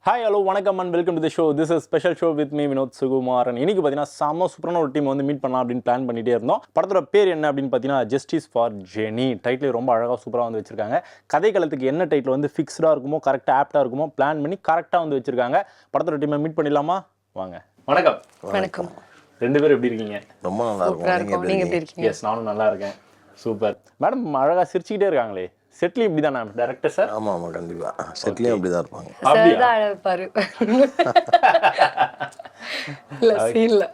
Hi hello வணக்கம் and welcome to the show. This is special show with me Vinod Sukumaran. இன்னைக்கு பார்த்தீங்கன்னா செம்ம சூப்பரான ஒரு டீம் வந்து மீட் பண்ணலாம் அப்படின்னு பிளான் பண்ணிட்டே இருந்தோம். படத்தோட பேர் என்ன அப்படின்னு பார்த்தீங்கன்னா ஜஸ்டிஸ் ஃபார் ஜெனி. டைட்டில் ரொம்ப அழகாக சூப்பராக வந்து வச்சிருக்காங்க. கதைக்களத்துக்கு என்ன டைட்டில் வந்து ஃபிக்ஸ்டாக இருக்குமோ, கரெக்டாக ஆப்டாக இருக்குமோ பிளான் பண்ணி கரெக்டாக வந்து வச்சிருக்காங்க. படத்தோட டீமை மீட் பண்ணிடலாமா? வாங்க. வணக்கம். வணக்கம். ரெண்டு பேரும் எப்படி இருக்கீங்க? ரொம்ப நல்லா இருக்கும். நீங்க எப்படி இருக்கீங்க? எஸ், நானும் நல்லா இருக்கேன். சூப்பர். மேடம் அழகாக சிரிச்சுக்கிட்டே இருக்காங்களே. செட்லி இப்படி தானே டைரக்டர் சார்? ஆமாம் ஆமாம், கண்டிப்பாக செட்லேயும் அப்படி தான் இருப்பாங்க. சார் தான் அழைப்பாரு. இல்ல சீன்ல.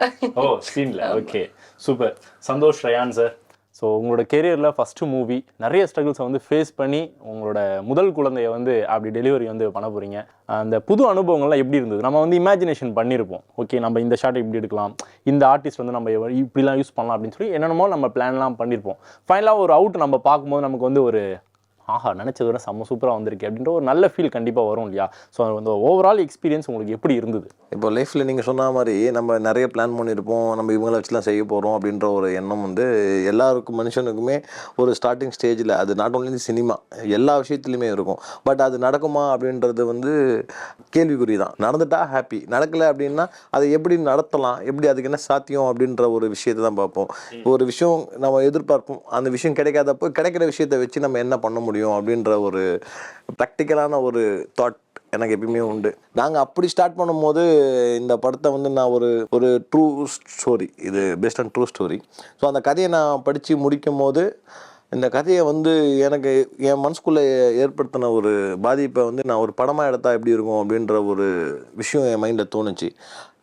ஓ சீன்ல. Okay super. Santhosh Rayan sir, so உங்களோட கெரியரில் ஃபஸ்ட்டு மூவி நிறைய ஸ்ட்ரகிள்ஸை வந்து ஃபேஸ் பண்ணி உங்களோட முதல் குழந்தைய வந்து அப்படி டெலிவரி வந்து பண்ண போகிறீங்க. அந்த புது அனுபவங்கள்லாம் எப்படி இருந்தது? நம்ம வந்து இமேஜினேஷன் பண்ணியிருப்போம், ஓகே நம்ம இந்த ஷாட் இப்படி எடுக்கலாம், இந்த ஆர்டிஸ்ட் வந்து நம்ம இப்படிலாம் யூஸ் பண்ணலாம் அப்படின்னு சொல்லி என்னென்னமோ நம்ம பிளான்லாம் பண்ணியிருப்போம். ஃபைனலாக ஒரு அவுட் நம்ம பார்க்கும்போது நமக்கு வந்து ஒரு ஆஹா நினச்சது விட செம்ம சூப்பராக வந்திருக்கு அப்படின்ற ஒரு நல்ல ஃபீல் கண்டிப்பாக வரும் இல்லையா? ஸோ அந்த ஓவரால் எக்ஸ்பீரியன்ஸ் உங்களுக்கு எப்படி இருந்தது? இப்போ லைஃப்பில் நீங்கள் சொன்ன மாதிரி நம்ம நிறைய பிளான் பண்ணியிருப்போம், நம்ம இவங்களை வச்சுலாம் செய்ய போகிறோம் அப்படின்ற ஒரு எண்ணம் வந்து எல்லாருக்கும் மனுஷனுக்குமே ஒரு ஸ்டார்டிங் ஸ்டேஜில், அது நாட் ஓன்லி சினிமா எல்லா விஷயத்துலையுமே இருக்கும். பட் அது நடக்குமா அப்படின்றது வந்து கேள்விக்குறி தான். நடந்துட்டா ஹாப்பி, நடக்கலை அப்படின்னா அதை எப்படி நடத்தலாம், எப்படி அதுக்கு என்ன சாத்தியம் அப்படின்ற ஒரு விஷயத்தை தான் பார்ப்போம். ஒரு விஷயம் நம்ம எதிர்பார்ப்போம், அந்த விஷயம் கிடைக்காதப்போ கிடைக்கிற விஷயத்தை வச்சு நம்ம என்ன பண்ண முடியும் அப்படின்ற ஒரு ப்ராக்டிக்கலான ஒரு தாட் எனக்கு எப்பயுமே உண்டு. நாங்கள் அப்படி ஸ்டார்ட் பண்ணும்போது இந்த படத்தை வந்து நான் ஒரு ட்ரூ ஸ்டோரி, இது based on true story. So அந்த கதையை நான் படித்து முடிக்கும் போது இந்த கதையை வந்து எனக்கு என் மனசுக்குள்ளே ஏற்படுத்தின ஒரு பாதிப்பை வந்து நான் ஒரு படமாக எடுத்தால் எப்படி இருக்கும் அப்படின்ற ஒரு விஷயம் என் மைண்டில் தோணுச்சு.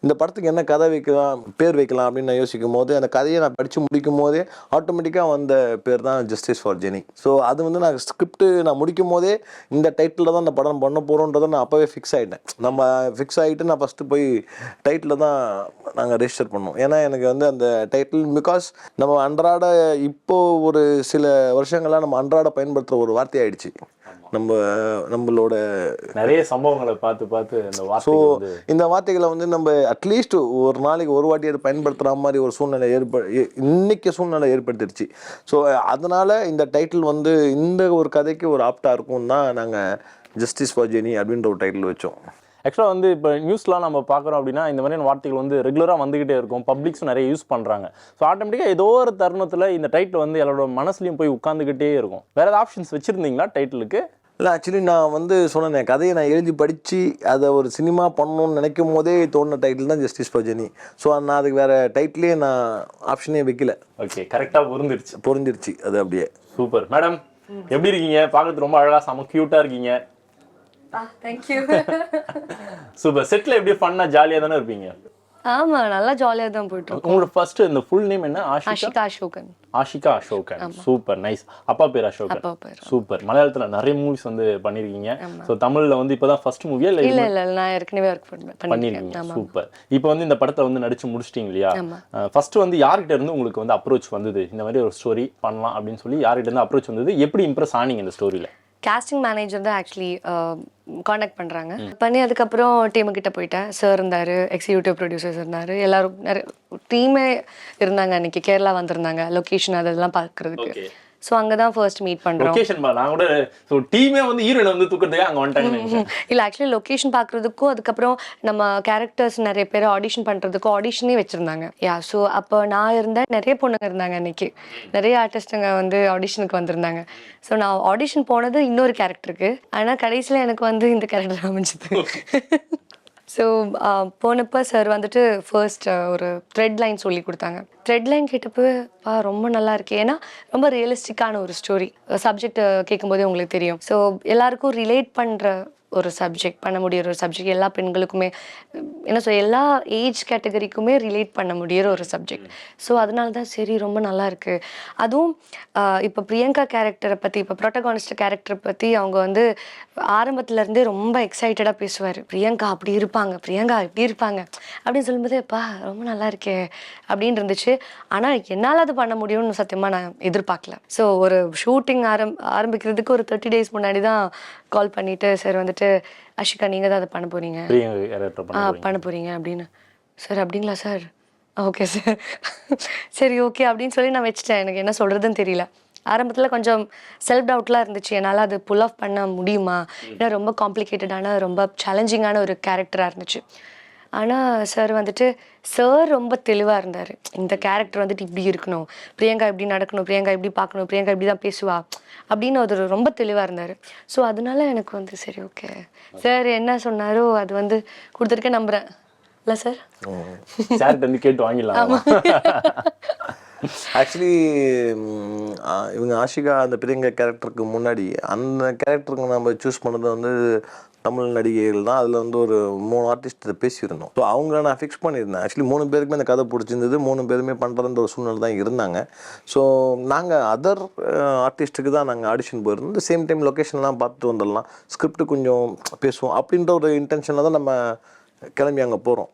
இந்த படத்துக்கு என்ன கதை வைக்கலாம், பேர் வைக்கலாம் அப்படின்னு நான் யோசிக்கும் போது அந்த கதையை நான் படித்து முடிக்கும் போதே ஆட்டோமேட்டிக்காக வந்த பேர் தான் ஜஸ்டிஸ் ஃபார் ஜெனி. ஸோ அது வந்து நான் ஸ்கிரிப்ட் நான் முடிக்கும் போதே இந்த டைட்டிலில் தான் இந்த படம் பண்ண போகிறோன்றதை நான் அப்போவே ஃபிக்ஸ் ஆகிட்டேன். நம்ம ஃபிக்ஸ் ஆகிட்டு நான் ஃபஸ்ட்டு போய் டைட்டில் தான் நாங்கள் ரெஜிஸ்டர் பண்ணோம். ஏன்னா எனக்கு வந்து அந்த டைட்டில் பிகாஸ் நம்ம அன்றாட இப்போது ஒரு சில வருஷங்களாக நம்ம அன்றாட பயன்படுத்துகிற ஒரு வார்த்தை ஆயிடுச்சு. நம்மளோட நிறைய சம்பவங்களை பார்த்து ஸோ இந்த வார்த்தைகளை வந்து நம்ம அட்லீஸ்ட் ஒரு நாளைக்கு ஒரு வாட்டி அதை பயன்படுத்துகிற மாதிரி ஒரு சூழ்நிலை இன்னைக்கு சூழ்நிலை ஏற்படுத்திடுச்சு. ஸோ அதனால் இந்த டைட்டில் வந்து இந்த ஒரு கதைக்கு ஒரு ஆப்டாக இருக்கும் தான் நாங்கள் ஜஸ்டிஸ் ஃபார் ஜெனி அப்படின்ற ஒரு டைட்டில் வச்சோம். ஆக்சுவலாக வந்து இப்போ நியூஸ்லாம் நம்ம பார்க்குறோம் அப்படின்னா இந்த மாதிரியான வார்த்தைகள் வந்து ரெகுலராக வந்துக்கிட்டே இருக்கும், பப்ளிக்ஸும் நிறைய யூஸ் பண்ணுறாங்க. ஸோ ஆட்டோமேட்டிக்காக ஏதோ ஒரு தருணத்தில் இந்த டைட்டில் வந்து எல்லாரோட மனசுலையும் போய் உட்காந்துக்கிட்டே இருக்கும். வேறு ஏதாவது ஆப்ஷன்ஸ் வச்சுருந்தீங்களா டைட்டிலுக்கு? இல்லை, ஆக்சுவலி நான் வந்து சொன்னேன், கதையை நான் எழுதி படித்து அதை ஒரு சினிமா பண்ணணும்னு நினைக்கும் போதே தோணுன டைட்டில் தான் ஜஸ்டிஸ் ஃபார் ஜெனி. ஸோ நான் அதுக்கு வேறு டைட்டிலே நான் ஆப்ஷனே வைக்கல. ஓகே, கரெக்டாக பொருந்திருச்சு அது அப்படியே. சூப்பர். மேடம் எப்படி இருக்கீங்க? பார்க்கறது ரொம்ப அழகாக செம க்யூட்டாக இருக்கீங்க. தேங்க்யூ. சூப்பர். செட்டில் எப்படி ஃபன்னாக ஜாலியாக தானே இருப்பீங்க? ஆமா, நல்லா ஜாலியாக தான் போயிட்டு இருக்கோம். உங்களோட ஃபர்ஸ்ட் இந்த ஃபுல் நேம் என்ன? ஆஷிகா அசோகன். ஆஷிகா அசோகன். Super, nice. அப்பா பேர் அசோகன். சூப்பர். மலையாளத்தில் நிறைய மூவிஸ் வந்து பண்ணியிருக்கீங்க. ஸோ தமிழில் வந்து இப்போ தான் ஃபர்ஸ்ட் மூவியா? இல்லை நான் ஏற்கனவே ஒர்க் பண்ணியிருக்கீங்க. சூப்பர். இப்போ வந்து இந்த படத்தை வந்து நடிச்சு முடிச்சிட்டீங்க இல்லையா? ஃபர்ஸ்ட் வந்து யார்கிட்ட இருந்து உங்களுக்கு வந்து அப்ரோச் வந்தது, இந்த மாதிரி ஒரு ஸ்டோரி பண்ணலாம் அப்படின்னு சொல்லி யார்கிட்ட இருந்து அப்ரோச் வந்தது? எப்படி இம்ப்ரெஸ் ஆனீங்க இந்த ஸ்டோரியில்? கேஸ்டிங் மேனேஜர் தான் ஆக்சுவலி காண்டாக்ட் பண்ணுறாங்க. பண்ணி அதுக்கப்புறம் டீமுக்கிட்ட போயிட்டேன். சார் இருந்தார், எக்ஸிக்யூட்டிவ் ப்ரொடியூசர்ஸ் இருந்தார், எல்லாரும் நிறைய டீமே இருந்தாங்க. அன்றைக்கி கேரளா வந்திருந்தாங்க லொக்கேஷன் அதெல்லாம் பார்க்குறதுக்கு. ஸோ அங்கே தான் ஃபர்ஸ்ட் மீட் பண்ணுறோம். லொகேஷன் நான் கூட ஸோ டீமே வந்து ஹீரோயினை வந்து தூக்கிறதுக்கு அங்கே வந்துட்டாங்க. இல்லை, ஆக்சுவலி லொக்கேஷன் பார்க்குறதுக்கும் அதுக்கப்புறம் நம்ம கேரக்டர்ஸ் நிறைய பேர் ஆடிஷன் பண்ணுறதுக்கும் ஆடிஷனே வச்சுருந்தாங்க. ஸோ அப்போ நான் இருந்தேன், நிறைய பொண்ணுங்க இருந்தாங்க. அன்றைக்கி நிறைய ஆர்டிஸ்ட்டுங்க வந்து ஆடிஷனுக்கு வந்திருந்தாங்க. ஸோ நான் ஆடிஷன் போனது இன்னொரு கேரக்டருக்கு, ஆனால் கடைசியில் எனக்கு வந்து இந்த கேரக்டர் அமைஞ்சது. ஸோ போனப்போ சார் வந்துட்டு ஃபர்ஸ்ட் ஒரு த்ரெட் லைன் சொல்லி கொடுத்தாங்க. த்ரெட் லைன் கேட்டப்போ ரொம்ப நல்லா இருக்கு. ஏன்னா ரொம்ப ரியலிஸ்டிக்கான ஒரு ஸ்டோரி. சப்ஜெக்ட் கேட்கும்போதே உங்களுக்கு தெரியும். ஸோ எல்லாருக்கும் ரிலேட் பண்ணுற ஒரு சப்ஜெக்ட், பண்ண முடியிற ஒரு சப்ஜெக்ட், எல்லா பெண்களுக்குமே என்ன சொல்ல எல்லா ஏஜ் கேட்டகரிக்குமே ரிலேட் பண்ண முடியிற ஒரு சப்ஜெக்ட். ஸோ அதனால தான் சரி ரொம்ப நல்லா இருக்குது. அதுவும் இப்போ பிரியங்கா கேரக்டரை பற்றி, இப்போ ப்ரோட்டகானிஸ்ட் கேரக்டரை பற்றி அவங்க வந்து ஆரம்பத்துலேருந்தே ரொம்ப எக்ஸைட்டடாக பேசுவார். பிரியங்கா அப்படி இருப்பாங்க, பிரியங்கா இப்படி இருப்பாங்க அப்படின்னு சொல்லும்போது ரொம்ப நல்லா இருக்கே அப்படின்னு இருந்துச்சு. ஆனால் என்னால் அது பண்ண முடியும்னு சத்தியமாக நான் எதிர்பார்க்கல. ஸோ ஒரு ஷூட்டிங் ஆரம்பிக்கிறதுக்கு ஒரு 30 days முன்னாடி தான் கால் பண்ணிவிட்டு சார் வந்துட்டு ஆஷிகா நீங்கள் தான் அதை பண்ண போகிறீங்க அப்படின்னு. சார் அப்படிங்களா சார்? ஓகே சார், சரி ஓகே அப்படின்னு சொல்லி நான் வச்சுட்டேன். எனக்கு என்ன சொல்கிறதுன்னு தெரியல. ஆரம்பத்தில் கொஞ்சம் செல்ஃப் டவுட்லாம் இருந்துச்சு, என்னால் அது புல் ஆஃப் பண்ண முடியுமா, ஏன்னா ரொம்ப காம்ப்ளிகேட்டடான ரொம்ப சேலஞ்சிங்கான ஒரு கேரக்டராக இருந்துச்சு. ஆனால் சார் ரொம்ப தெளிவாக இருந்தார். இந்த கேரக்டர் வந்துட்டு இப்படி இருக்கணும், பிரியங்கா இப்படி நடக்கணும், பிரியங்கா இப்படி பார்க்கணும், பிரியங்கா இப்படி தான் பேசுவா அப்படின்னு ஒரு ரொம்ப தெளிவாக இருந்தார். ஸோ அதனால எனக்கு சரி ஓகே சார் என்ன சொன்னாரோ அது கொடுத்துருக்கேன் நம்புகிறேன். இல்லை சார்? சார்கிட்ட வந்து கேட்டு வாங்கிடலாம். ஆக்சுவலி இவங்க ஆஷிகா அந்த பிரியங்கா கேரக்டருக்கு முன்னாடி அந்த கேரக்டருக்கு நம்ம சூஸ் பண்ணது தமிழ் நடிகைகள் தான். அதில் ஒரு 3 ஆர்டிஸ்ட் பேசியிருந்தோம். ஸோ அவங்கள நான் ஃபிக்ஸ் பண்ணியிருந்தேன். ஆக்சுவலி 3 பேருக்குமே அந்த கதை பிடிச்சிருந்தது, 3 பேருமே பண்ணுறதுன்ற ஒரு சூழ்நிலை தான் இருந்தாங்க. ஸோ நாங்கள் அதர் ஆர்டிஸ்ட்டுக்கு தான் நாங்கள் ஆடிஷன் போயிருந்தோம். சேம் டைம் லொக்கேஷன்லாம் பார்த்துட்டு வந்துடலாம், ஸ்கிரிப்ட் கொஞ்சம் பேசுவோம் அப்படின்ற ஒரு இன்டென்ஷனில் தான் நம்ம கிளம்பி அங்கே போகிறோம்.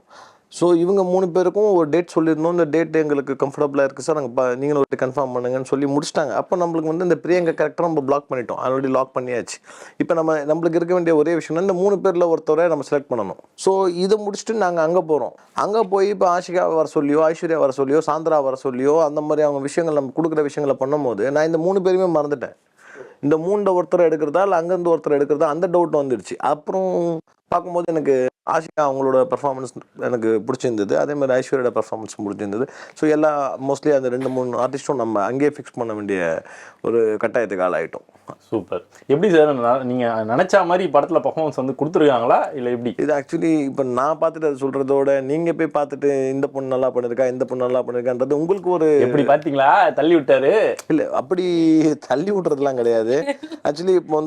ஸோ இவங்க 3 பேருக்கும் ஒரு டேட் சொல்லியிருந்தோம். இந்த டேட் எங்களுக்கு கம்ஃபர்டபுளாக இருக்குது சார், நாங்கள் நீங்களும் ஒரு கன்ஃபார்ம் பண்ணுங்கன்னு சொல்லி முடிச்சிட்டாங்க. அப்போ நம்மளுக்கு இந்த பிரியங்கா கேரக்டர் நம்ம பிளாக் பண்ணிட்டோம், ஆல்ரெடி லாக் பண்ணியாச்சு. இப்போ நம்மளுக்கு இருக்க வேண்டிய ஒரே விஷயம் இந்த 3 பேரில் ஒருத்தவரை நம்ம செலக்ட் பண்ணணும். ஸோ இதை முடிச்சுட்டு நாங்கள் அங்கே போகிறோம். அங்கே போய் இப்போ ஆஷிகா வர சொல்லியோ, ஐஸ்வர்யா வர சொல்லியோ, சாந்திரா வர சொல்லியோ, அந்த மாதிரி அவங்க விஷயங்கள் நம்ம கொடுக்குற விஷயங்களை பண்ணும்போது நான் இந்த 3 பேருமே மறந்துட்டேன். இந்த 3 ஒருத்தரை எடுக்கிறதா இல்லை அங்கேருந்து ஒருத்தர் எடுக்கிறதா அந்த டவுட் வந்துடுச்சு. அப்புறம் பார்க்கும்போது எனக்கு ஆஷிகா அவங்களோட பர்ஃபார்மன்ஸ் எனக்கு பிடிச்சிருந்தது, அதே மாதிரி ஐஸ்வர்யோட பர்ஃபார்மன்ஸ் பிடிச்சிருந்தது. ஸோ மோஸ்ட்லி அந்த 2-3 ஆர்டிஸ்ட்டும் நம்ம அங்கேயே ஃபிக்ஸ் பண்ண வேண்டிய ஒரு கட்டாயத்துக்கு ஆளாயிட்டோம். சூப்பர். எப்படி சார் நீங்கள் நினச்சா மாதிரி படத்தில் பர்ஃபார்மன்ஸ் கொடுத்துருக்காங்களா இல்லை எப்படி? இது ஆக்சுவலி இப்போ நான் பார்த்துட்டு அதை சொல்கிறதோட நீங்கள் போய் பார்த்துட்டு இந்த பொண்ணு நல்லா பண்ணியிருக்கா, இந்த பொண்ணு நல்லா பண்ணியிருக்கான்றது உங்களுக்கு ஒரு எப்படி பார்த்தீங்களா தள்ளி விட்டாரு? இல்லை, அப்படி தள்ளி விட்டுறதுலாம் கிடையாது. ஆக்சுவலி இப்போ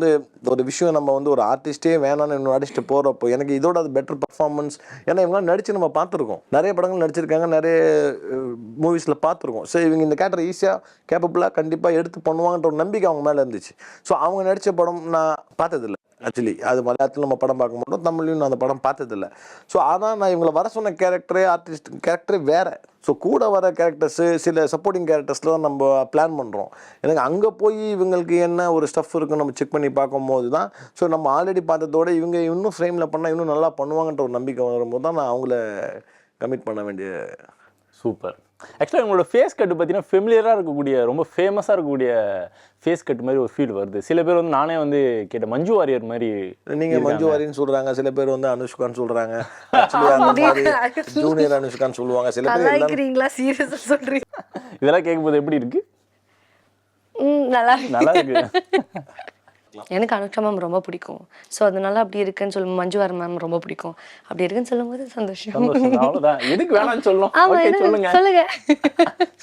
ஒரு விஷயம் நம்ம ஒரு ஆர்டிஸ்டே வேணான்னு இன்னொரு ஆர்டிஸ்ட்டு போகிறப்போ எனக்கு இதோட அது பெட்டர் பர்ஃபார்மன்ஸ். ஏன்னா இவங்களாம் நடிச்சு நம்ம பார்த்துருக்கோம், நிறைய படங்கள் நடிச்சிருக்காங்க, நிறைய மூவிஸில் பார்த்துருக்கோம். ஸோ இவங்க இந்த கேரக்டர் ஈஸியாக கேப்பபிளாக கண்டிப்பாக எடுத்து பண்ணுவாங்கன்ற ஒரு நம்பிக்கை அவங்க மேலே இருந்துச்சு. ஸோ அவங்க நடித்த படம் நான் பார்த்ததில்லை. ஆக்சுவலி அது மலையாளத்தில் நம்ம படம் பார்க்க மாட்டோம், தமிழ்லையும் நான் அந்த படம் பார்த்ததில்லை. ஸோ ஆனால் நான் இவங்களை வர சொன்ன கேரக்டரே வேறு. ஸோ கூட வர கேரக்டர்ஸு சில சப்போர்ட்டிங் கேரக்டர்ஸில் தான் நம்ம பிளான் பண்ணுறோம். எனக்கு அங்கே போய் இவங்களுக்கு என்ன ஒரு ஸ்டஃப் இருக்குன்னு நம்ம செக் பண்ணி பார்க்கும்போது தான் ஸோ நம்ம ஆல்ரெடி பார்த்ததோட இவங்க இன்னும் ஃப்ரேமில் பண்ணால் இன்னும் நல்லா பண்ணுவாங்கன்ற ஒரு நம்பிக்கை வரும்போது தான் நான் அவங்கள கமிட் பண்ண வேண்டிய. சூப்பர். ஆக்சுவலாக உங்களோட ஃபேஸ் கட்டு பார்த்தீங்கன்னா ஃபெமிலியராக இருக்கக்கூடிய ரொம்ப ஃபேமஸாக இருக்கக்கூடிய ஃபேஸ் கட் மாதிரி ஒரு ஃபீல் வருது. சில பேர் நானே கேட்ட மஞ்சு வாரியர் மாதிரி. நீங்கள் மஞ்சு வாரியர்னு சொல்கிறாங்க, சில பேர் அனுஷ்கான்னு சொல்கிறாங்க, ஜூனியர் அனுஷ்கான்னு சொல்லுவாங்க, சில பேர் சீரியஸாக சொல்கிறீங்க. இதெல்லாம் கேட்கும்போது எப்படி இருக்கு? நல்லா இருக்கு. எனக்கு அனுஷ்கா மேம் ரொம்ப பிடிக்கும். ஸோ அதனால அப்படி இருக்குன்னு சொல்லும், மஞ்சு வாரியர் மேம் ரொம்ப பிடிக்கும், அப்படி இருக்குன்னு சொல்லும்போது சந்தோஷம். அவ்வளோதான், எதுக்கு வேணாம்னு சொல்லணும். சொல்லுங்க.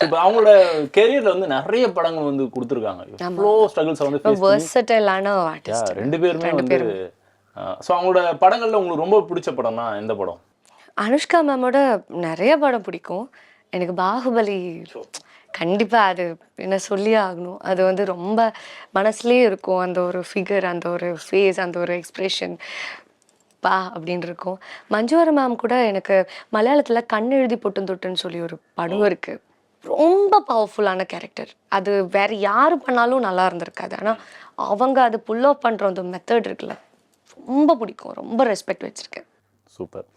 இப்போ அவங்களோட கெரியர்ல நிறைய படங்கள் கொடுத்துருக்காங்க. இவ்வளோ ஸ்ட்ரகிள்ஸ் வெர்சடைலான ஆர்டிஸ்ட் 2 பேருமே ஸோ அவங்களோட படங்கள்ல உங்களுக்கு ரொம்ப பிடிச்ச படம்னா எந்த படம்? அனுஷ்கா மேமோட நிறைய படம் பிடிக்கும். எனக்கு பாகுபலி கண்டிப்பாக அது என்ன சொல்லியே ஆகணும். அது ரொம்ப மனசுலேயே இருக்கும். அந்த ஒரு ஃபிகர், அந்த ஒரு ஃபேஸ், அந்த ஒரு எக்ஸ்ப்ரெஷன் அப்படின்னு இருக்கும். மஞ்சு வாரியர் மேம் கூட எனக்கு மலையாளத்தில் கண்ணெழுதி பொட்டும் தொட்டுன்னு சொல்லி ஒரு படம் இருக்குது. ரொம்ப பவர்ஃபுல்லான கேரக்டர். அது வேற யாரு பண்ணாலும் நல்லா இருந்திருக்காது. ஆனால் அவங்க அது புல் ஆஃப் பண்ணுற அந்த மெத்தட் இருக்குல்ல, ரொம்ப பிடிக்கும், ரொம்ப ரெஸ்பெக்ட் வச்சுருக்கேன். சூப்பர்.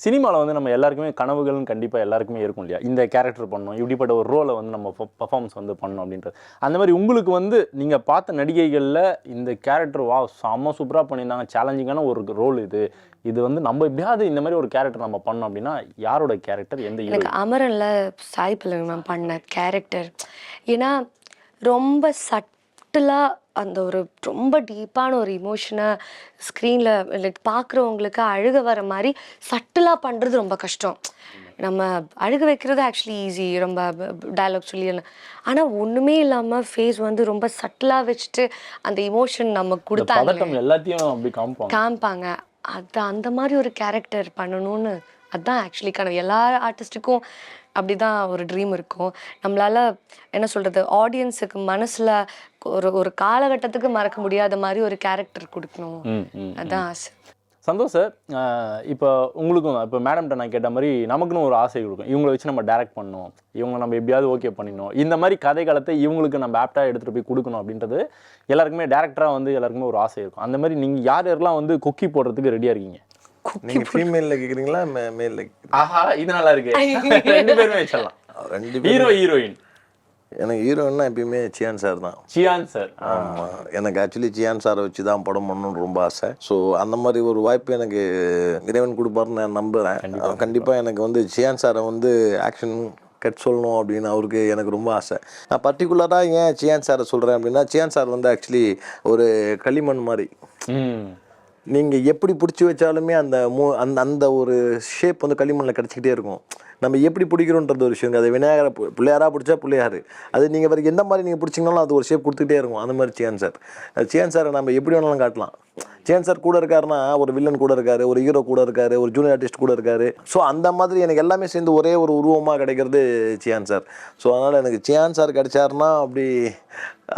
சினிமாவில் நம்ம எல்லாருக்குமே கனவுகள்னு கண்டிப்பாக எல்லாருக்குமே இருக்கும் இல்லையா? இந்த கேரக்டர் பண்ணணும், இப்படிப்பட்ட ஒரு ரோலை நம்ம பர்ஃபார்மன்ஸ் பண்ணணும் அப்படின்றது. அந்த மாதிரி உங்களுக்கு நீங்கள் பார்த்த நடிகைகளில் இந்த கேரக்டர் செம்ம சூப்பராக பண்ணியிருந்தாங்க, சேலஞ்சிங்கான ஒரு ரோல் இது நம்ம எப்படியாவது இந்த மாதிரி ஒரு கேரக்டர் நம்ம பண்ணோம் அப்படின்னா யாரோட கேரக்டர்? எந்த? எனக்கு அமரனில் சாய் பல்லவி மேம் பண்ண கேரக்டர். ஏன்னா ரொம்ப சட்டிலாக அந்த ஒரு ரொம்ப டீப்பான ஒரு இமோஷனை ஸ்க்ரீனில் லைக் பார்க்குறவங்களுக்கு அழுக வர மாதிரி சட்டிலாக பண்ணுறது ரொம்ப கஷ்டம். நம்ம அழுக வைக்கிறது ஆக்சுவலி ஈஸி, ரொம்ப டயலாக் சொல்லி. ஆனால் ஒன்றுமே இல்லாமல் ஃபேஸ் ரொம்ப சட்டிலாக வச்சுட்டு அந்த இமோஷன் நம்ம கொடுத்தாங்க, எல்லாத்தையும் அப்படி காமிப்பாங்க. அது அந்த மாதிரி ஒரு கேரக்டர் பண்ணணும்னு அதுதான் ஆக்சுவலி கனவு. எல்லா ஆர்டிஸ்ட்டுக்கும் அப்படிதான் ஒரு ட்ரீம் இருக்கும். நம்மளால என்ன சொல்கிறது, ஆடியன்ஸுக்கு மனசில் ஒரு காலகட்டத்துக்கு மறக்க முடியாத மாதிரி ஒரு கேரக்டர் கொடுக்கணும், அதுதான் ஆசை. சந்தோஷ் சார், இப்போ உங்களுக்கும் இப்போ மேடம்கிட்ட நான் கேட்ட மாதிரி நமக்குன்னு ஒரு ஆசை இருக்கும், இவங்களை வச்சு நம்ம டைரக்ட் பண்ணணும், இவங்க நம்ம எப்படியாவது ஓகே பண்ணிடணும், இந்த மாதிரி கதைக்காலத்தை இவங்களுக்கு நம்ம ஆப்டாக எடுத்துகிட்டு போய் கொடுக்கணும் அப்படின்றது எல்லாருக்குமே டேரக்டராக எல்லாருக்குமே ஒரு ஆசை இருக்கும். அந்த மாதிரி நீங்கள் யார் யாரெல்லாம் கொக்கி போடுறதுக்கு ரெடியாக இருக்கீங்க? நீங்க ஃபீமேல்ல கேக்குறீங்களா மேல்ல? ஆஹா, இது நல்லா இருக்கு. ரெண்டு பேருமே வச்சிடலாம், ஹீரோ ஹீரோயின். எனக்கு ஹீரோயின்னா எப்பயுமே சியான் சார் தான். சியான் சார். ஆமாம், எனக்கு ஆக்சுவலி சியான் சாரை வச்சு தான் படம் பண்ணணும்னு ரொம்ப ஆசை. ஸோ அந்த மாதிரி ஒரு வாய்ப்பு எனக்கு இறைவன் கொடுப்பாருன்னு நான் நம்புகிறேன். கண்டிப்பாக எனக்கு வந்து சியான் சாரை வந்து ஆக்ஷன் கட் சொல்லணும் அப்படின்னு அவருக்கு எனக்கு ரொம்ப ஆசை. நான் பர்டிகுலராக ஏன் சியான் சாரை சொல்கிறேன் அப்படின்னா, சியான் சார் வந்து ஆக்சுவலி ஒரு களிமண் மாதிரி. நீங்கள் எப்படி பிடிச்சி வச்சாலுமே அந்த அந்த ஒரு ஷேப் வந்து களிமண்ணில் கிடச்சிக்கிட்டே இருக்கும். நம்ம எப்படி பிடிக்கிறோன்றது ஒரு விஷயம். அது விநாயகரை பிள்ளையாராக பிடிச்சா பிள்ளையார், அது நீங்கள் வேறு எந்த மாதிரி நீங்கள் பிடிச்சிங்கனாலும் அது ஒரு ஷேப் கொடுத்துக்கிட்டே இருக்கும். அந்த மாதிரி சியான் சார். சியான் சாரை நம்ம எப்படி வேணாலும் காட்டலாம். சியான் சார் கூட இருக்காருன்னா ஒரு வில்லன் கூட இருக்காரு, ஒரு ஹீரோ கூட இருக்காரு, ஒரு ஜூனியர் ஆர்டிஸ்ட் கூட இருக்காரு. ஸோ அந்த மாதிரி எனக்கு எல்லாமே சேர்ந்து ஒரே ஒரு உருவமாக கிடைக்கிறது சியான் சார். ஸோ அதனால் எனக்கு சியான் சார் கிடைச்சாருன்னா அப்படி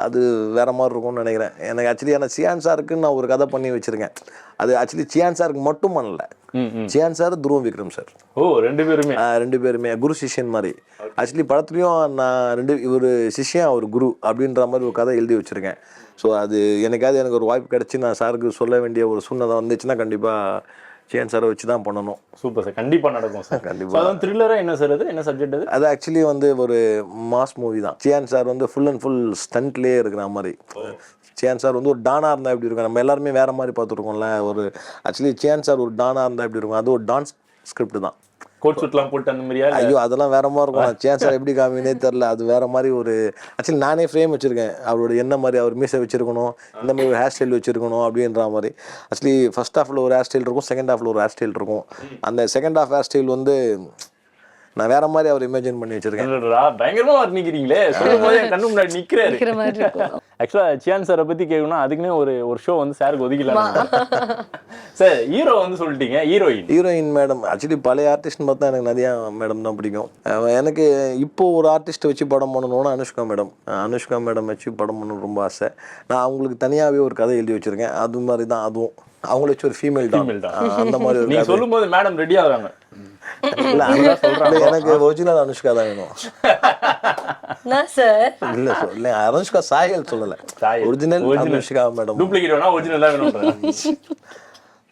அது வேற மாதிரி இருக்கும்னு நினைக்கிறேன். எனக்கு ஆக்சுவலி ஆனால் சியான் சாருக்கு நான் ஒரு கதை பண்ணி வச்சிருக்கேன். அது ஆக்சுவலி சியான் சாருக்கு மட்டும் பண்ணல, சியான் சார், துருவம் விக்ரம் சார். ஓ, ரெண்டு பேருமே குரு சிஷ்யன் மாதிரி. ஆக்சுவலி படத்துலையும் நான் இவர் சிஷ்யன் அவர் குரு அப்படின்ற மாதிரி ஒரு கதை எழுதி வச்சுருக்கேன். ஸோ அது எனக்காவது எனக்கு ஒரு வாய்ப்பு கிடச்சி நான் சாருக்கு சொல்ல வேண்டிய ஒரு சூழ்நிலை வந்துச்சுன்னா கண்டிப்பாக சியான் சாரை வச்சு தான் பண்ணணும். சூப்பர் சார், கண்டிப்பாக நடக்கும் சார். கண்டிப்பாக. அதான் த்ரில்லராக என்ன சார், அது என்ன சப்ஜெக்ட்? அது ஆக்சுவலி வந்து ஒரு மாஸ் மூவி தான். சியான் சார் வந்து ஃபுல் அண்ட் ஃபுல் ஸ்டண்ட்லேயே இருக்கிற மாதிரி. சியான் சார் வந்து ஒரு டானாக இருந்தால் எப்படி இருக்கும், நம்ம எல்லாருமே வேறு மாதிரி பார்த்துருக்கோம்ல. ஒரு ஆக்சுவலி சியான் சார் ஒரு டானாக இருந்தால் எப்படி இருக்கும், அது ஒரு டான்ஸ் ஸ்கிரிப்ட் தான். கோட் சூட்லாம் போட்டு அந்த மாதிரியா? ஐயோ, அதெல்லாம் வேற மாதிரி இருக்கும். சியான் சார் எப்படி காமினே தெரில, அது வேற மாதிரி ஒரு ஆக்சுவலி நானே ஃப்ரேம் வச்சிருக்கேன். அவரோட என்ன மாதிரி அவர் மீசை வச்சிருக்கணும், இந்த மாதிரி ஒரு ஹேர் ஸ்டைல் வச்சிருக்கணும் அப்படின்ற மாதிரி. ஆக்சுவலி ஃபர்ஸ்ட் ஹாஃபில் ஒரு ஹேர் ஸ்டைல் இருக்கும், செகண்ட் ஹாஃபில் ஒரு ஹேர் ஸ்டைல் இருக்கும். அந்த செகண்ட் ஹாஃப் ஹேர் ஸ்டைல் வந்து நான் வேற மாதிரி அவர் இமேஜின் பண்ணி வச்சிருக்கேன். பயங்கரமா வர்ணிக்கிறீங்களே, சொல்லும் போது என் கண்ணு முன்னாடி நிக்கிறாரு. ஆக்சுவலா சியான் சாரை பத்தி கேட்கணும்னா அதுக்குன்னே ஒரு ஷோ வந்து சாருக்கு ஒதுக்கலாம் சார். ஹீரோ வந்து சொல்லிட்டீங்க, ஹீரோயின் மேடம். ஆக்சுவலி பழைய ஆர்டிஸ்ட்னு பார்த்தா எனக்கு நிறையா மேடம் தான் பிடிக்கும். எனக்கு இப்போ ஒரு ஆர்டிஸ்ட்டை வச்சு படம் பண்ணணும்னா அனுஷ்கா மேடம் வச்சு படம் பண்ணணும் ரொம்ப ஆசை. நான் அவங்களுக்கு தனியாகவே ஒரு கதை எழுதி வச்சிருக்கேன். அது மாதிரி தான் அதுவும். அவங்கள வச்சு ஒரு ஃபீமேல் தான் அந்த மாதிரி. நீங்க சொல்லும் போது மேடம் ரெடி ஆகுறாங்க. எனக்கு ஒரிஜினல் அனுஷ்கா தான் வேணும். இல்ல அனுஷ்கா சாயல் சொல்லல, ஒரிஜினல் அனுஷ்கா மேடம். டூப்ளிகேட் வேணா ஒரிஜினலா வேணும்.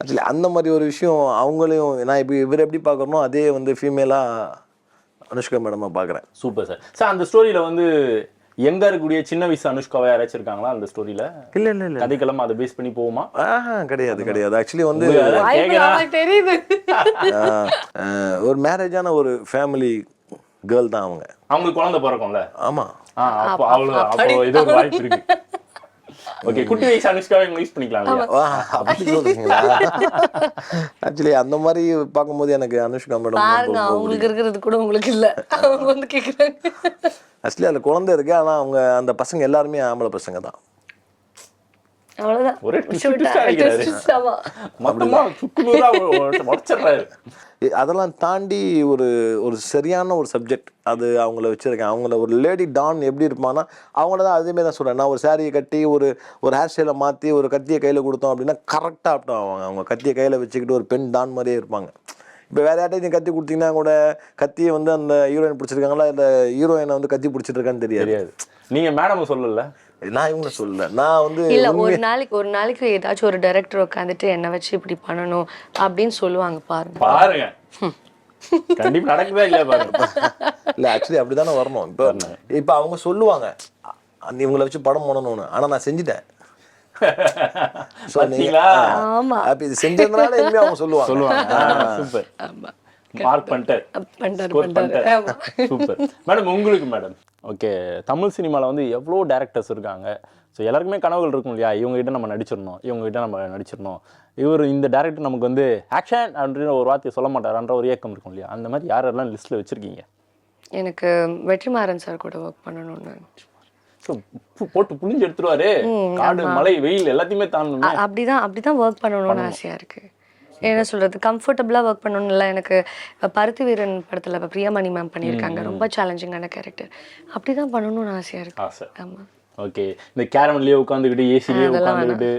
ஆக்சுவலி அந்த மாதிரி ஒரு விஷயம் அவங்களையும் நான் இப்போ இவர் எப்படி பார்க்கறனோ அதே வந்து ஃபீமேலா அனுஷ்கா மேடமா பார்க்குறேன். Super sir. சார் அந்த ஸ்டோரியில வந்து எங்க இருக்கக்கூடிய சின்ன வயசு அனுஷ்காவை யாராச்சும் இருக்காங்களா அந்த ஸ்டோரியில? இல்ல கதைக்கெல்லாம் அதை பேஸ் பண்ணி போகுமா? கிடையாது. ஆக்சுவலி வந்து ஒரு மேரேஜான ஒரு ஃபேமிலி கேர்ள் தான் அவங்க. அவங்களுக்கு குழந்தை பிறக்கும்ல? ஆமா. அப்போ இது ஒரு வாய்ப்பு இருக்கு. ஓகே, குட்டி வயசு அனுஷ்காவை யூஸ் பண்ணிக்கலாம். அப்படி சொல்றீங்களா? ஆக்சுவலி அந்த மாதிரி பார்க்கும்போது எனக்கு அனுஷ்கா மேடம் அவங்களுக்கு இருக்கிறது கூட உங்களுக்கு இல்ல, அவங்க வந்து கேக்குறாங்க. ஆக்சுவலி அதுல குழந்தை இருக்கு, ஆனா அவங்க அந்த பசங்க எல்லாருமே ஆம்பளை பசங்க தான். அவ்வளவுதான். ஒரே மொத்தமா சுக்குநூறா உடைச்சிடுறாரு. அதெல்லாம் தாண்டி ஒரு சரியான ஒரு சப்ஜெக்ட் அது அவங்கள வச்சிருக்கேன். அவங்கள ஒரு லேடி டான் எப்படி இருப்பான்னா அவங்கள தான் அதேமாரி தான் சொல்கிறேன். நான் ஒரு சாரியை கட்டி ஒரு ஹேர் ஸ்டைலை மாற்றி ஒரு கத்தியை கையில் கொடுத்தோம் அப்படின்னா கரெக்டாக ஆப்டம் ஆவாங்க. அவங்க கத்தியை கையில் வச்சுக்கிட்டு ஒரு பெண் டான் மாதிரியே இருப்பாங்க. இப்போ வேறு யார்ட்டையும் கத்தி கொடுத்தீங்கன்னா கூட கத்தியை வந்து அந்த ஹீரோயின் பிடிச்சிருக்காங்களா இல்லை ஹீரோயினை வந்து கத்தி பிடிச்சிட்டு இருக்கான்னு தெரியாது. நீங்கள் மேடம் சொல்லல, நான் இவங்க சொல்லல. நான் வந்து இல்ல ஒரு நாளைக்கு ஏதாச்சும் ஒரு டைரக்டர் உட்காந்துட்டு என்ன வச்சு இப்படி பண்ணணும் அப்படின்னு சொல்லுவாங்க. பாருங்க கண்டிப்பா நடக்குதா இல்லையா பாருங்க. இல்ல ஆக்சுவலி அப்படிதானே வரணும். இப்போ அவங்க சொல்லுவாங்க இவங்களை வச்சு படம் பண்ணணும்னு, ஆனா நான் செஞ்சுட்டேன். இது செஞ்சதுனால அவங்க சொல்லுவாங்க. சூப்பர். மார்க் பண்ணிட்டார். Super madam. உங்களுக்கு மேடம் ஓகே, தமிழ் சினிமாவில் வந்து எவ்வளோ டேரக்டர்ஸ் இருக்காங்க. ஸோ எல்லாருக்குமே கனவுகள் இருக்கும் இல்லையா, இவங்ககிட்ட நம்ம நடிச்சிடணும், இவர் இந்த டேரக்டர் நமக்கு வந்து ஆக்ஷன் அப்படின்ற ஒரு வார்த்தையை சொல்ல மாட்டார்ன்ற ஒரு இயக்கம் இருக்கும் இல்லையா, அந்த மாதிரி யாரெல்லாம் லிஸ்ட்டில் வச்சுருக்கீங்க? எனக்கு வெற்றிமாறன் சார் கூட ஒர்க் பண்ணணும்னு. போட்டு புளிஞ்சு எடுத்துருவாரு, காடு மலை வெயில் எல்லாத்தையுமே தாண்டணும். அப்படிதான் ஒர்க் பண்ணணும்னு ஆசையாக இருக்குது. என்ன சொல்கிறது, கம்ஃபர்டபுளாக ஒர்க் பண்ணணும்ல. எனக்கு பருத்தி வீரன் படத்தில் இப்போ பிரியாமணி மேம் பண்ணியிருக்காங்க, ரொம்ப சேலஞ்சிங்கான கேரக்டர். அப்படி தான் பண்ணணும்னு ஆசையாக இருக்குது. ஆமாம். ஓகே, இந்த கேரவன்லேயே உட்காந்துக்கிட்டு ஏசிலேயே உட்காந்துக்கிட்டு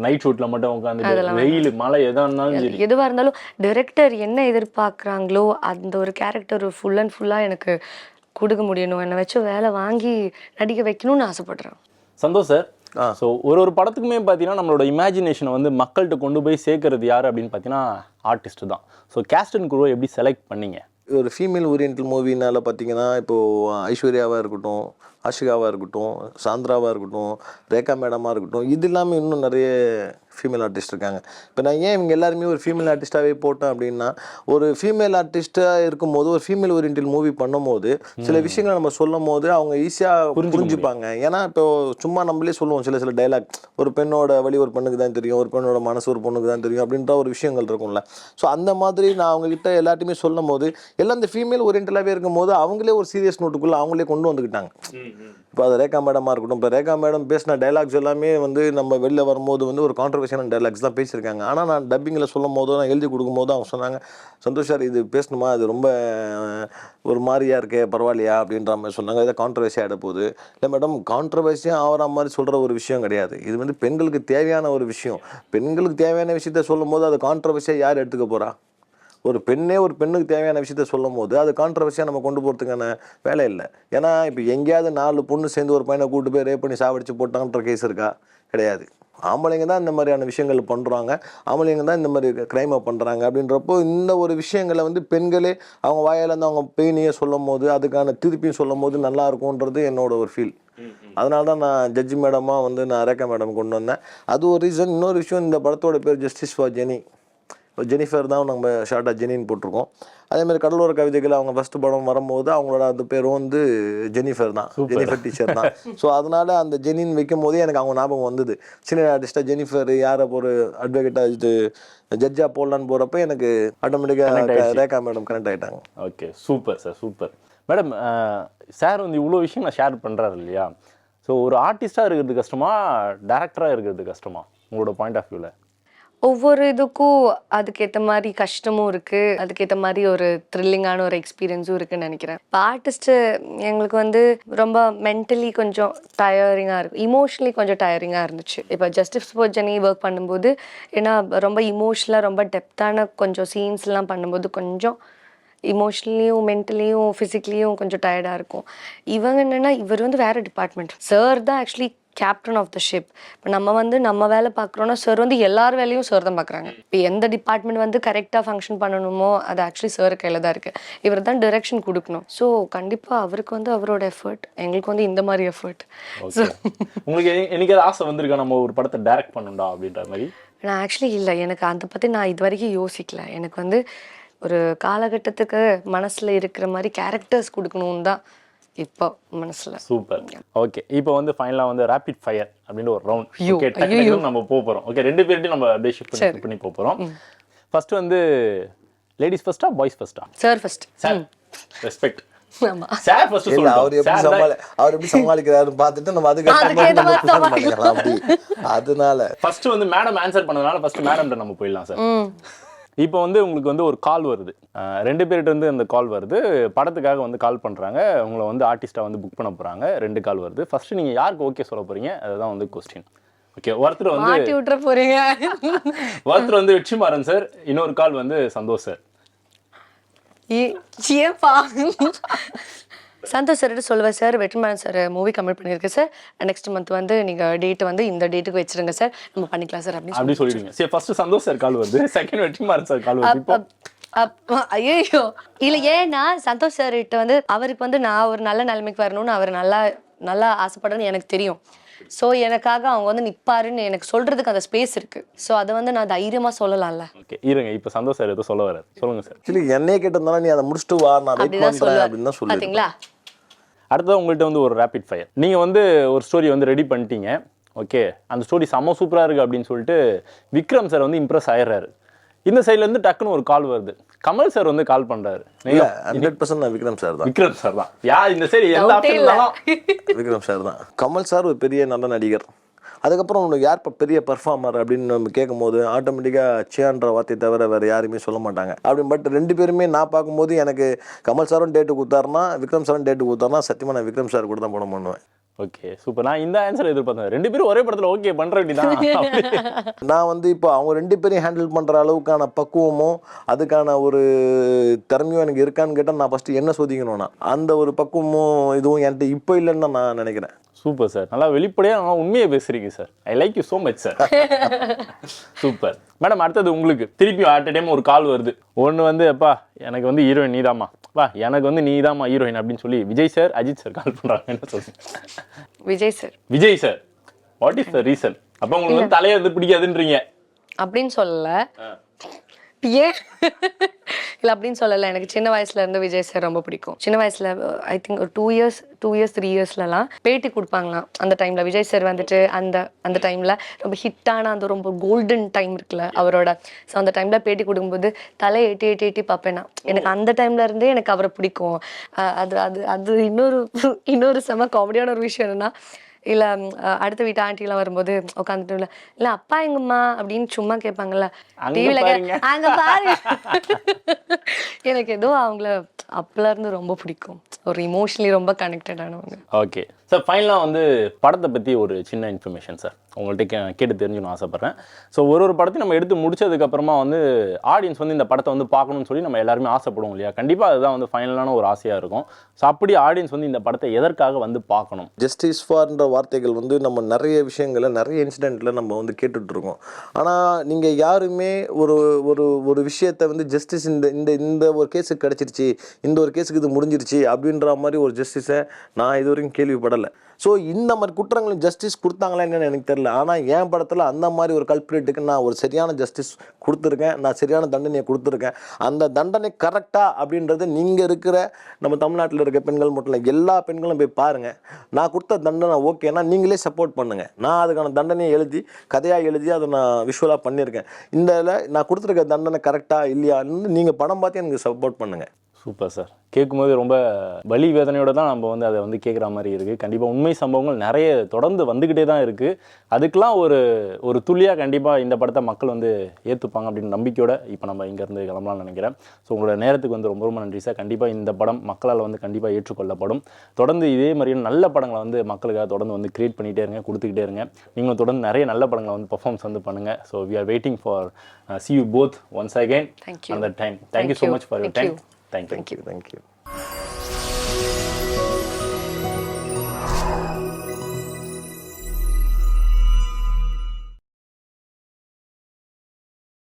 நைட் ஷூட்டில் மட்டும் உட்காந்துட்டு வெயில் மழை எதுவாக இருந்தாலும் டைரக்டர் என்ன எதிர்பார்க்குறாங்களோ அந்த ஒரு கேரக்டர் ஃபுல் அண்ட் ஃபுல்லாக எனக்கு கொடுக்க முடியணும், என்னை வச்சு வேலை வாங்கி நடிக்க வைக்கணும்னு ஆசைப்படுறேன். சந்தோஷ் சார். ஸோ ஒரு படத்துக்குமே பார்த்தீங்கன்னா நம்மளோட இமேஜினேஷனை வந்து மக்கள்கிட்ட கொண்டு போய் சேர்க்கறது யார் அப்படின்னு பார்த்தீங்கன்னா ஆர்டிஸ்ட் தான். ஸோ கேஸ்ட் அண்ட் குரூவை எப்படி செலக்ட் பண்ணீங்க? ஒரு ஃபீமேல் ஓரியன்டல் மூவினால பார்த்தீங்கன்னா இப்போது ஐஸ்வர்யாவாக இருக்கட்டும், ஆஷிகாவாக இருக்கட்டும், சாந்திராவாக இருக்கட்டும், ரேகா மேடமாக இருக்கட்டும், இது இல்லாமல் இன்னும் நிறைய ஃபீமேல் ஆர்டிஸ்ட் இருக்காங்க. இப்போ நான் ஏன் இவங்க எல்லாருமே ஒரு ஃபீமேல் ஆர்டிஸ்ட்டாகவே போட்டேன் அப்படின்னா, ஒரு ஃபீமேல் ஆர்டிஸ்ட்டாக இருக்கும்போது ஒரு ஃபீமேல் ஓரியன்டல் மூவி பண்ணும்போது சில விஷயங்களை நம்ம சொல்லும் போது அவங்க ஈஸியாக புரிஞ்சுப்பாங்க. ஏன்னா இப்போ சும்மா நம்மளே சொல்லுவோம் சில டைலாக், ஒரு பெண்ணோட வழி ஒரு பெண்ணுக்கு தான் தெரியும், ஒரு பெண்ணோட மனசு ஒரு பொண்ணுக்கு தான் தெரியும் அப்படின்ற ஒரு விஷயங்கள் இருக்கும்ல. ஸோ அந்த மாதிரி நான் அவங்ககிட்ட எல்லாத்தையுமே சொல்லும் போது எல்லாம் இந்த ஃபீமேல் ஓரியன்டலாகவே இருக்கும்போது அவங்களே ஒரு சீரியஸ் நோட்டுக்குள்ளே அவங்களே கொண்டு வந்துக்கிட்டாங்க. இப்போ அது ரேகா மேடமாக இருக்கட்டும், இப்போ ரேகா மேடம் பேசின டைலாக்ஸ் எல்லாமே வந்து நம்ம வெளில வரும்போது வந்து ஒரு கான்ட்ரவர்ஷியலான டைலாக்ஸ் தான் பேசியிருக்காங்க. ஆனால் நான் டப்பிங்கில் சொல்லும் போதோ நான் எழுதி கொடுக்கும்போது அவங்க சொன்னாங்க, சந்தோஷ் சார் இது பேசணுமா, அது ரொம்ப ஒரு மாதிரியா இருக்கே, பரவாயில்லையா அப்படின்ற மாதிரி சொன்னாங்க. இதை கான்ட்ரவர்சியாக ஆகிட போகுது. இல்லை மேடம், கான்ட்ரவர்சியாக ஆகிற மாதிரி சொல்கிற ஒரு விஷயம் கிடையாது. இது வந்து பெண்களுக்கு தேவையான ஒரு விஷயம். பெண்களுக்கு தேவையான விஷயத்த சொல்லும் போது அது கான்ட்ரவர்சியாக யார் எடுத்துக்க போகிறா? ஒரு பெண்ணே ஒரு பெண்ணுக்கு தேவையான விஷயத்த சொல்லும் போது அது கான்ட்ரவர்சியாக நம்ம கொண்டு போகிறதுக்கான வேலை இல்லை. ஏன்னா இப்போ எங்கேயாவது 4 பொண்ணு சேர்ந்து ஒரு பையனை கூட்டு போய் ரேப் பண்ணி சாவடிச்சு போட்டாங்கன்ற கேஸ் இருக்கா? கிடையாது. ஆம்பளைங்க தான் இந்த மாதிரியான விஷயங்கள் பண்ணுறாங்க, ஆம்பளைங்க தான் இந்த மாதிரி க்ரைமை பண்ணுறாங்க. அப்படின்றப்போ இந்த ஒரு விஷயங்களை வந்து பெண்களே அவங்க வாயிலேருந்து அவங்க பெயினையே சொல்லும் போது அதுக்கான திருப்பியும் சொல்லும் போது நல்லா இருக்கும்ன்றது என்னோட ஒரு ஃபீல். அதனால தான் நான் ஜட்ஜி மேடமாக வந்து நான் ரேகா மேடம் கொண்டு வந்தேன். அது ஒரு ரீசன். இன்னொரு விஷயம், இந்த படத்தோட பேர் ஜஸ்டிஸ் ஃபார் ஜெனி. ஜெனிஃபர் தான் நம்ம ஷார்ட்டாக ஜெனின்னு போட்டிருக்கோம். அதேமாதிரி கடலோர கவிதைகள் அவங்க ஃபஸ்ட்டு படம் வரும்போது அவங்களோட அந்த பேரும் வந்து ஜெனிஃபர் தான், ஜெனிஃபர் டீச்சர் தான். ஸோ அதனால் அந்த ஜெனின்னு வைக்கும் போதே எனக்கு அவங்க ஞாபகம் வந்தது. சீனியர் ஆர்டிஸ்ட்டாக ஜெனிஃபர் யாரை ஒரு அட்வொகேட்டாக இது ஜட்ஜாக போடலான்னு போகிறப்ப எனக்கு ஆட்டோமேட்டிக்காக ரேகா மேடம் கனெக்ட் ஆகிட்டாங்க. Okay, super sir, super. Madam, sir வந்து இவ்வளோ விஷயம் நான் ஷேர் பண்ணுறாரு இல்லையா? ஸோ ஒரு ஆர்டிஸ்ட்டாக இருக்கிறது கஷ்டமா, டேரக்டராக இருக்கிறது கஷ்டமா உங்களோட பாயிண்ட் ஆஃப் வியூவில்? ஒவ்வொரு இதுக்கும் அதுக்கேற்ற மாதிரி கஷ்டமும் இருக்குது, அதுக்கேற்ற மாதிரி ஒரு த்ரில்லிங்கான ஒரு எக்ஸ்பீரியன்ஸும் இருக்குதுன்னு நினைக்கிறேன். இப்போ ஆர்டிஸ்ட்டு எங்களுக்கு வந்து ரொம்ப மென்டலி கொஞ்சம் டயரிங்காக இருக்கும், இமோஷ்னலி கொஞ்சம் டயரிங்காக இருந்துச்சு. இப்போ ஜஸ்டிஸ் ஃபார் ஜெனி ஒர்க் பண்ணும்போது ஏன்னா ரொம்ப இமோஷ்னலாக ரொம்ப டெப்த்தான கொஞ்சம் சீன்ஸ்லாம் பண்ணும்போது கொஞ்சம் இமோஷ்னலியும் மென்டலியும் ஃபிசிக்கலியும் கொஞ்சம் டயர்டாக இருக்கும். இவங்க என்னென்னா இவர் வந்து வேறு டிபார்ட்மெண்ட், சார் தான் actually captain of the ship. இப்போ நம்ம வந்து நம்ம வேலை பார்க்குறோன்னா சார் வந்து எல்லார் வேலையும் சார் தான் பார்க்குறாங்க. இப்போ எந்த டிபார்ட்மெண்ட் வந்து கரெக்டாக ஃபங்க்ஷன் பண்ணணுமோ அது ஆக்சுவலி சார் கையில் தான் இருக்குது. இவர் தான் டைரக்ஷன் கொடுக்கணும். ஸோ கண்டிப்பாக அவருக்கு வந்து அவரோட எஃபர்ட், எங்களுக்கு வந்து இந்த மாதிரி எஃபர்ட். ஸோ உங்களுக்கு எனக்கு ஆசை வந்திருக்கா நம்ம ஒரு படத்தை டைரக்ட் பண்ணணும்டா அப்படின்ற மாதிரி? நான் ஆக்சுவலி இல்லை, எனக்கு அதை பற்றி நான் இது வரைக்கும் யோசிக்கல. எனக்கு வந்து ஒரு காலகட்டத்துக்கு மனசில் இருக்கிற மாதிரி கேரக்டர்ஸ் கொடுக்கணுன்னு தான் இப்போ மனசில். சூப்பர். ஓகே, இப்போ வந்து ஃபைனலாக வந்து ரேபிட் ஃபயர் அப்படின்னு ஒரு ரவுண்ட். ஓகே, டக்குனு நம்ம போகிறோம். ஓகே, 2 பேர்ட்டையும் நம்ம அப்படியே ஷிஃப்ட் பண்ணி போகிறோம். ஃபர்ஸ்ட் வந்து லேடிஸ் ஃபர்ஸ்டா பாய்ஸ் ஃபர்ஸ்டா? Sir first. Sir respect. ஆமா, சார் ஃபர்ஸ்ட் சொல்லுங்க. அவர் எப்படி சமாளிக்கிறாருன்னு பார்த்துட்டு நம்ம அதுக்கு அதனால ஃபர்ஸ்ட் வந்து மேடம் ஆன்சர் பண்ணதுனால ஃபர்ஸ்ட் மேடம்கிட்ட நம்ம போயிடலாம் சார். இப்போ வந்து உங்களுக்கு வந்து ஒரு கால் வருது, 2 பேர்கிட்ட இருந்து அந்த கால் வருது, படத்துக்காக வந்து கால் பண்ணுறாங்க, உங்களை வந்து ஆர்டிஸ்ட்டாக வந்து புக் பண்ண போகிறாங்க. 2 கால் வருது. ஃபர்ஸ்ட் நீங்கள் யாருக்கு ஓகே சொல்ல போகிறீங்க, அதுதான் வந்து கொஸ்டின். ஓகே, ஒருத்தர் வந்து மாட்டி விட்டுற போறீங்க. ஒருத்தர் வந்து வெற்றிமாறன் சார், இன்னொரு கால் வந்து சந்தோஷ் சார். ஏப்பா சந்தோஷ் சார் சொல்லுவேன், sir Vetrimaaran sir movie commit பண்ணியிருக்கு சார், நெக்ஸ்ட் மந்த் வந்து நீங்கள் டேட் வந்து இந்த டேட்டுக்கு வச்சிருங்க சார், நம்ம பண்ணிக்கலாம் சார் அப்படி சொல்லிடுங்க. சரி, ஃபர்ஸ்ட் சந்தோஷ் சார் கால் வருது, செகண்ட் வெற்றிமாறன் சார் கால் வருது. இப்போ ஐயோ இல்லை, ஏன்னா சந்தோஷ் சார் கிட்ட வந்து அவருக்கு வந்து நான் ஒரு நல்ல நிலைமைக்கு வரணும்னு அவர் நல்லா ஆசைப்படுறேன்னு எனக்கு தெரியும். ஸோ எனக்காக அவங்க வந்து நிற்பாருன்னு எனக்கு சொல்றதுக்கு அந்த ஸ்பேஸ் இருக்கு. ஸோ அதை வந்து நான் தைரியமா சொல்லலாம்ல. ஓகே, இருங்க, இப்போ சந்தோஷ் சார் ஏதோ சொல்ல வராரு, சொல்லுங்க சார். சரி, என்னையே கேட்டிருந்தாலும் நீ அதை முடிச்சுட்டு வா, நான் வெயிட் பண்றேன் அப்படின்னு தான் சொல்லுங்க. பாத்தீங்களா? அடுத்தது உங்கள்கிட்ட வந்து ஒரு ரேபிட் ஃபயர். நீங்கள் வந்து ஒரு ஸ்டோரி வந்து ரெடி பண்ணிட்டீங்க. ஓகே, அந்த ஸ்டோரி செம்ம சூப்பராக இருக்குது அப்படின்னு சொல்லிட்டு விக்ரம் சார் வந்து இம்ப்ரெஸ் ஆயிடுறாரு. இந்த சைட்லேருந்து டக்குன்னு ஒரு கால் வருது, கமல் சார் வந்து கால் பண்ணுறாரு. 100% நான் விக்ரம் சார் தான். விக்ரம் சார் தான் யார் இந்த சைடு எந்த ஆப்ஷன் இருந்தாலும் விக்ரம் சார் தான். கமல் சார் ஒரு பெரிய நல்ல நடிகர். அதுக்கப்புறம் உனக்கு யார் பெரிய பர்ஃபார்மர் அப்படின்னு நம்ம கேட்கும் போது ஆட்டோமேட்டிக்காக சேன்ற வார்த்தையை தவிர வேறு யாருமே சொல்ல மாட்டாங்க. அப்படின்னு பட் 2 பேருமே நான் பார்க்கும்போது எனக்கு கமல் சாரும் டேட்டு கொடுத்தாருன்னா விக்ரம் சாரும் டேட்டு கொடுத்தாருன்னா சத்தியமாக நான் விக்ரம் சார் கூட தான் படம் பண்ணுவேன். Okay, super. நான் இந்த ஆன்சர் எதிர்பார்த்தேன். 2 பேரும் ஒரே படத்தில் ஓகே பண்ணுற வேண்டியதான். நான் வந்து இப்போ அவங்க 2 பேரையும் ஹேண்டில் பண்ணுற அளவுக்கான பக்குவமும் அதுக்கான ஒரு திறமையும் எனக்கு இருக்கான்னு கேட்டால் நான் ஃபஸ்ட்டு என்ன சோதிக்கணும்னா அந்த ஒரு பக்குவமும் இதுவும் என்கிட்ட இப்போ இல்லைன்னு நான் நினைக்கிறேன். சூப்பர் சார், நல்லா வெளிப்படையாக உண்மையை பேசுறீங்க sir. I like you so much sir. Super madam. அடுத்தது உங்களுக்கு திருப்பி அட் டைம் ஒரு கால் வருது. ஒன்று வந்து அப்பா எனக்கு வந்து ஹீரோயின் நீதாம்மா, வா எனக்கு வந்து நீதாம்மா ஹீரோயின் அப்படின்னு சொல்லி Vijay sir Ajith sir call பண்ணுறாங்க, என்ன சொல்லுங்க? Vijay sir. Vijay sir, what is the reason? அப்போ உங்களுக்கு வந்து தலையை வந்து பிடிக்காதுன்றீங்க அப்படின்னு சொல்லல. ஏன் இல்லை அப்படின்னு சொல்லலை. எனக்கு சின்ன வயசுல இருந்து விஜய் சார் ரொம்ப பிடிக்கும். சின்ன வயசுல ஐ திங்க் ஒரு 2 years 3 yearsலாம் பேட்டி கொடுப்பாங்களாம். அந்த டைம்ல விஜய் சார் வந்துட்டு அந்த டைம்ல ரொம்ப ஹிட்டான அந்த ரொம்ப கோல்டன் டைம் இருக்குல்ல அவரோட. ஸோ அந்த டைம்ல பேட்டி கொடுக்கும்போது தலை எட்டி பார்ப்பேன் நான். எனக்கு அந்த டைம்ல இருந்தே எனக்கு அவரை பிடிக்கும். அது அது அது இன்னொரு செம காமெடியான ஒரு விஷயம் என்னன்னா, இல்லை அடுத்த வீட்டு ஆண்டிலாம் வரும்போது உட்காந்துட்டு இல்லை அப்பா எங்கம்மா அப்படின்னு சும்மா கேட்பாங்கல்ல டிவியில், அங்கே பாருங்க. எனக்கு ஏதோ அவங்கள அப்பல இருந்து ரொம்ப பிடிக்கும். ஒரு இமோஷனலி ரொம்ப கனெக்டட் ஆனவங்க. ஓகே சார், ஃபைனலாக வந்து படத்தை பற்றி ஒரு சின்ன இன்ஃபர்மேஷன் சார் உங்கள்கிட்ட கேட்டு தெரிஞ்சுக்கணும் ஆசைப்பட்றேன். ஸோ ஒரு படத்தையும் நம்ம எடுத்து முடிச்சதுக்கப்புறமா வந்து ஆடியன்ஸ் வந்து இந்த படத்தை வந்து பார்க்கணும்னு சொல்லி நம்ம எல்லாருமே ஆசைப்படுவோம் இல்லையா? கண்டிப்பாக அதுதான் வந்து ஃபைனலான ஒரு ஆசையாக இருக்கும். ஸோ அப்படி ஆடியன்ஸ் வந்து இந்த படத்தை எதற்காக வந்து பார்க்கணும்? ஜஸ்டிஸ் ஃபார்ன்ற வார்த்தைகள் வந்து நம்ம நிறைய விஷயங்களை நிறைய இன்சிடெண்ட்டில் நம்ம வந்து கேட்டுட்ருக்கோம். ஆனால் நீங்கள் யாருமே ஒரு ஒரு ஒரு விஷயத்தை வந்து ஜஸ்டிஸ் இந்த ஒரு கேஸுக்கு கிடச்சிருச்சு, இந்த ஒரு கேஸுக்கு இது முடிஞ்சிருச்சு அப்படின்ற மாதிரி ஒரு ஜஸ்டிஸை நான் இது வரைக்கும் கேள்விப்படலை. ஸோ இந்த மாதிரி குற்றங்களுக்கு ஜஸ்டிஸ் கொடுத்தாங்களா என்னன்னு எனக்கு தெரியல. ஆனால் என் படத்தில் அந்த மாதிரி ஒரு கல்பிரேட்டுக்கு நான் ஒரு சரியான ஜஸ்டிஸ் கொடுத்துருக்கேன், நான் சரியான தண்டனையை கொடுத்துருக்கேன். அந்த தண்டனை கரெக்டாக அப்படின்றது நீங்கள் இருக்கிற நம்ம தமிழ்நாட்டில் இருக்க பெண்கள் மட்டும் இல்லை, எல்லா பெண்களும் போய் பாருங்கள். நான் கொடுத்த தண்டனை ஓகேனா நீங்களே சப்போர்ட் பண்ணுங்கள். நான் அதுக்கான தண்டனையை எழுதி கதையாக எழுதி அதை நான் விஷுவலாக பண்ணியிருக்கேன். இந்த நான் கொடுத்துருக்க தண்டனை கரெக்டாக இல்லையான்னு நீங்கள் படம் பார்த்து எனக்கு சப்போர்ட் பண்ணுங்கள். Super sir. கேட்கும்போது ரொம்ப வலி வேதனையோடு தான் நம்ம வந்து அதை வந்து கேட்குற மாதிரி இருக்குது. கண்டிப்பாக உண்மை சம்பவங்கள் நிறைய தொடர்ந்து வந்துக்கிட்டே தான் இருக்குது. அதுக்கெலாம் ஒரு துளியாக கண்டிப்பாக இந்த படத்தை மக்கள் வந்து ஏற்றுப்பாங்க அப்படின்னு நம்பிக்கையோடு இப்போ நம்ம இங்கேருந்து கிளம்பலாம்னு நினைக்கிறேன். ஸோ உங்களோட நேரத்துக்கு வந்து ரொம்ப ரொம்ப நன்றி சார். கண்டிப்பாக இந்த படம் மக்களால் வந்து கண்டிப்பாக ஏற்றுக்கொள்ளப்படும். தொடர்ந்து இதே மாதிரியான நல்ல படங்களை வந்து மக்களுக்காக தொடர்ந்து வந்து கிரியேட் பண்ணிகிட்டே இருங்க, கொடுத்துக்கிட்டே இருங்க. நீங்களும் தொடர்ந்து நிறைய நல்ல படங்களை வந்து பர்ஃபார்மன்ஸ் வந்து பண்ணுங்கள். So we are waiting for see you both once again. Thank you. On that time. Thank you so much for your time. Thank you. Thank you.